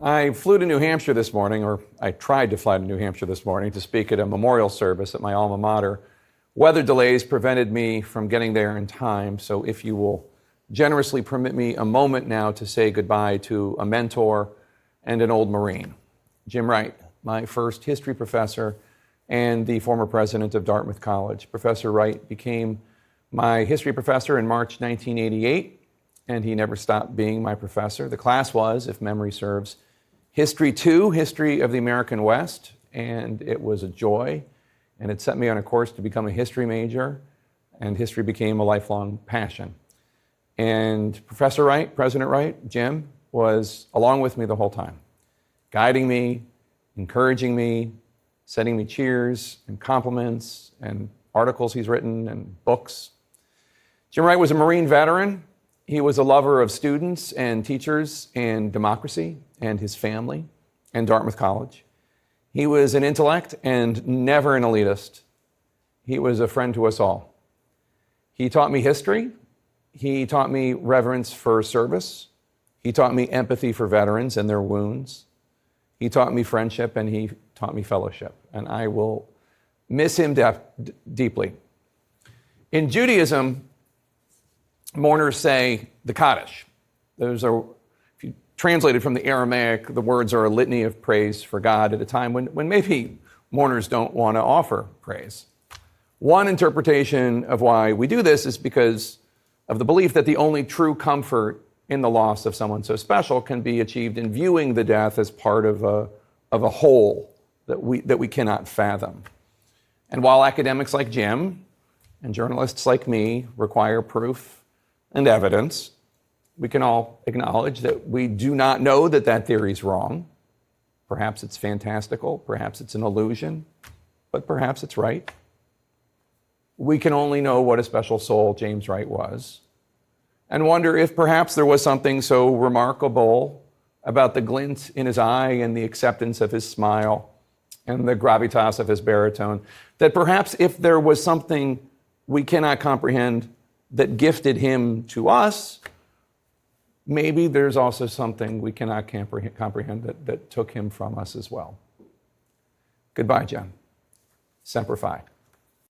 I flew to New Hampshire this morning, or I tried to fly to New Hampshire this morning to speak at a memorial service at my alma mater. Weather delays prevented me from getting there in time, so if you will generously permit me a moment now to say goodbye to a mentor and an old Marine, Jim Wright, my first history professor and the former president of Dartmouth College. Professor Wright became my history professor in March 1988, and he never stopped being my professor. The class was, if memory serves, History 2, History of the American West, and it was a joy, and it set me on a course to become a history major, and history became a lifelong passion. And Professor Wright, President Wright, Jim, was along with me the whole time, guiding me, encouraging me, sending me cheers and compliments and articles he's written and books. Jim Wright was a Marine veteran. He was a lover of students and teachers and democracy and his family and Dartmouth College. He was an intellect and never an elitist. He was a friend to us all. He taught me history. He taught me reverence for service. He taught me empathy for veterans and their wounds. He taught me friendship, and he taught me fellowship. And I will miss him deeply. In Judaism, mourners say the Kaddish. If you translate it from the Aramaic, the words are a litany of praise for God at a time when maybe mourners don't want to offer praise. One interpretation of why we do this is because of the belief that the only true comfort in the loss of someone so special can be achieved in viewing the death as part of a whole that we cannot fathom. And while academics like Jim and journalists like me require proof and evidence, we can all acknowledge that we do not know that theory is wrong. Perhaps it's fantastical, perhaps it's an illusion, but perhaps it's right. We can only know what a special soul James Wright was, and wonder if perhaps there was something so remarkable about the glint in his eye and the acceptance of his smile and the gravitas of his baritone, that perhaps if there was something we cannot comprehend that gifted him to us, maybe there's also something we cannot comprehend that took him from us as well. Goodbye, Jim. Semper Fi.